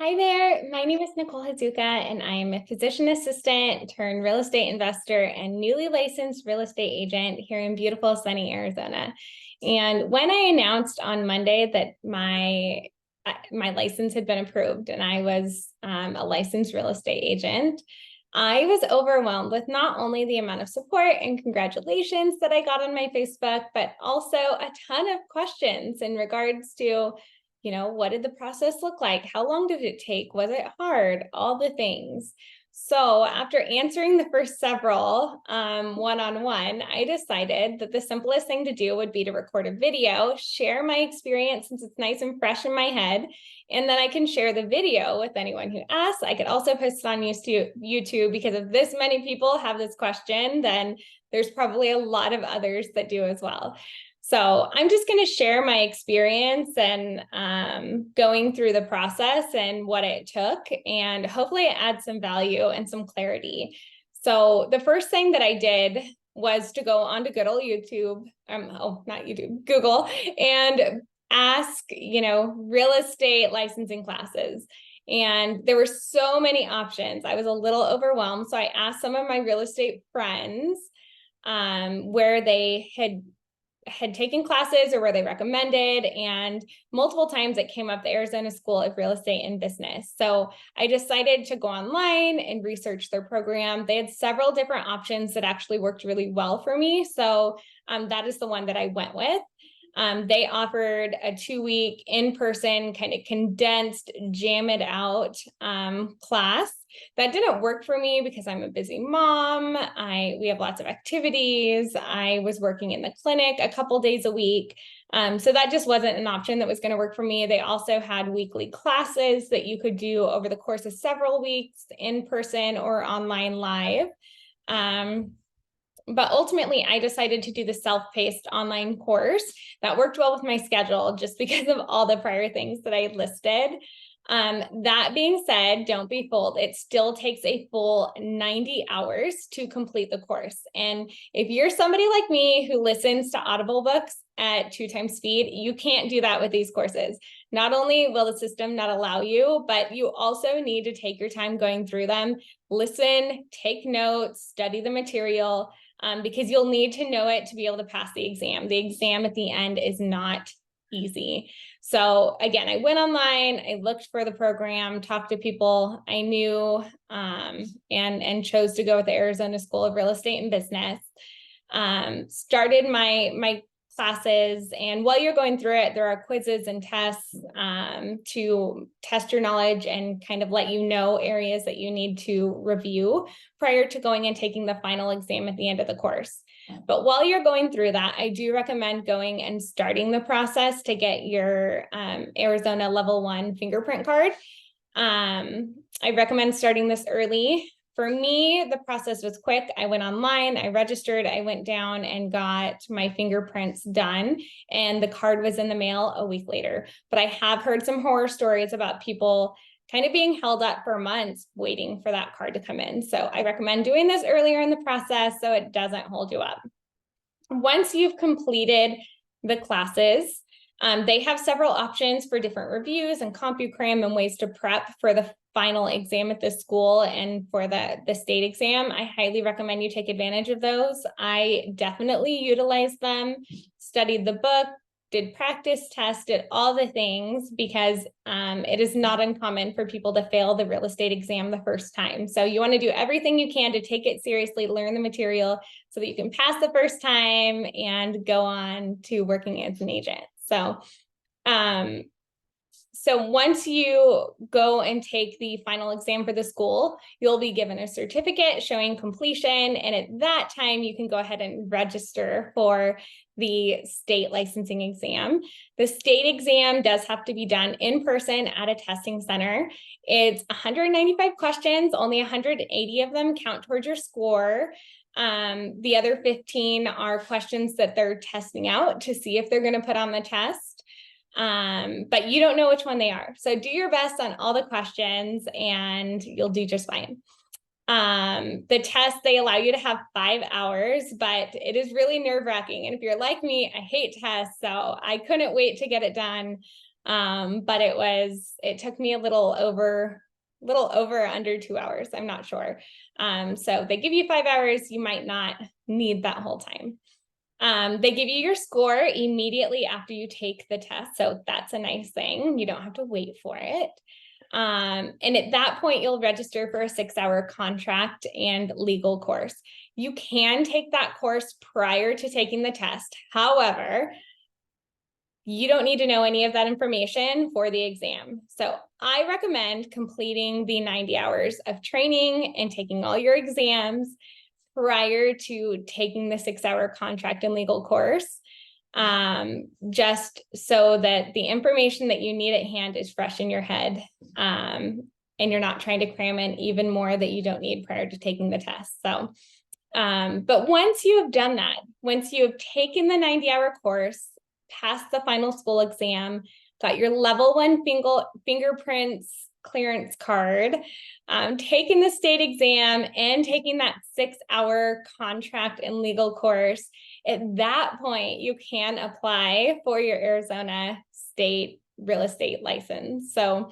Hi there. My name is Nicole Hazuka, and I am a physician assistant turned real estate investor and newly licensed real estate agent here in beautiful sunny Arizona. And when I announced on Monday that my license had been approved and I was a licensed real estate agent, I was overwhelmed with not only the amount of support and congratulations that I got on my Facebook, but also a ton of questions in regards to what did the process look like? How long did it take? Was it hard? All the things. So after answering the first several one-on-one, I decided that the simplest thing to do would be to record a video, share my experience since it's nice and fresh in my head, and then I can share the video with anyone who asks. I could also post it on YouTube because if this many people have this question, then there's probably a lot of others that do as well. So I'm just going to share my experience and going through the process and what it took, and hopefully it adds some value and some clarity. So the first thing that I did was to go onto good old YouTube, not YouTube, Google, and ask, real estate licensing classes. And there were so many options. I was a little overwhelmed. So I asked some of my real estate friends where they had taken classes or were they recommended, and multiple times it came up the Arizona School of Real Estate and Business. So I decided to go online and research their program. They had several different options that actually worked really well for me. So that is the one that I went with. They offered a 2-week in-person kind of condensed, jam it out class. That didn't work for me because I'm a busy mom. We have lots of activities. I was working in the clinic a couple days a week. So that just wasn't an option that was going to work for me. They also had weekly classes that you could do over the course of several weeks in person or online live. But ultimately, I decided to do the self-paced online course that worked well with my schedule just because of all the prior things that I listed. That being said, don't be fooled. It still takes a full 90 hours to complete the course. And if you're somebody like me who listens to Audible books at 2 times speed, you can't do that with these courses. Not only will the system not allow you, but you also need to take your time going through them, listen, take notes, study the material, because you'll need to know it to be able to pass the exam. The exam at the end is not easy. So again, I went online, I looked for the program, talked to people I knew, and chose to go with the Arizona School of Real Estate and Business. Started my classes, and while you're going through it, there are quizzes and tests to test your knowledge and kind of let you know areas that you need to review prior to going and taking the final exam at the end of the course. But while you're going through that, I do recommend going and starting the process to get your Arizona Level 1 fingerprint card. I recommend starting this early. For me, the process was quick. I went online, I registered, I went down and got my fingerprints done, and the card was in the mail a week later. But I have heard some horror stories about people kind of being held up for months waiting for that card to come in. So I recommend doing this earlier in the process so it doesn't hold you up. Once you've completed the classes, they have several options for different reviews and CompuCram and ways to prep for the final exam at the school and for the state exam. I highly recommend you take advantage of those. I definitely utilized them, studied the book, did practice tests, did all the things, because it is not uncommon for people to fail the real estate exam the first time. So you want to do everything you can to take it seriously, learn the material so that you can pass the first time and go on to working as an agent. So once you go and take the final exam for the school, you'll be given a certificate showing completion. And at that time, you can go ahead and register for the state licensing exam. The state exam does have to be done in person at a testing center. It's 195 questions, only 180 of them count towards your score. The other 15 are questions that they're testing out to see if they're going to put on the test. But you don't know which one they are. So do your best on all the questions and you'll do just fine. The test, they allow you to have 5 hours, but it is really nerve-wracking. And if you're like me, I hate tests, so I couldn't wait to get it done. But it took me a little over under 2 hours. I'm not sure. So they give you 5 hours. You might not need that whole time. They give you your score immediately after you take the test. So that's a nice thing. You don't have to wait for it. And at that point, you'll register for a 6-hour contract and legal course. You can take that course prior to taking the test. However, you don't need to know any of that information for the exam. So I recommend completing the 90 hours of training and taking all your exams prior to taking the 6-hour contract and legal course, just so that the information that you need at hand is fresh in your head, and you're not trying to cram in even more that you don't need prior to taking the test. So, but once you have done that, once you have taken the 90-hour course, passed the final school exam, got your level 1 fingerprints clearance card, taking the state exam and taking that 6-hour contract and legal course, at that point, you can apply for your Arizona state real estate license. So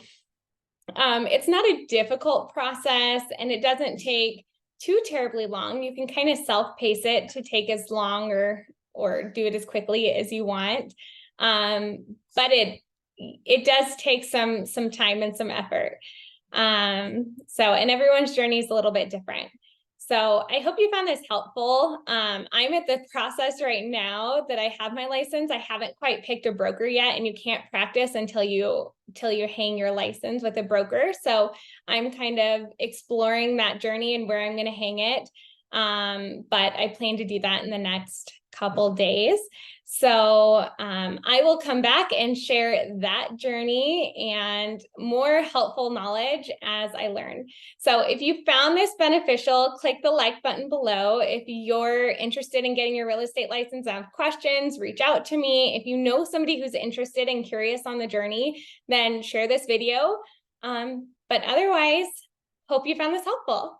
it's not a difficult process, and it doesn't take too terribly long. You can kind of self-pace it to take as long or do it as quickly as you want. But it does take some time and some effort. And everyone's journey is a little bit different. So I hope you found this helpful. I'm at the process right now that I have my license. I haven't quite picked a broker yet, and you can't practice until you hang your license with a broker. So I'm kind of exploring that journey and where I'm going to hang it. But I plan to do that in the next couple days. So I will come back and share that journey and more helpful knowledge as I learn. So if you found this beneficial, click the like button below. If you're interested in getting your real estate license and have questions, reach out to me. If you know somebody who's interested and curious on the journey, then share this video. But otherwise, hope you found this helpful.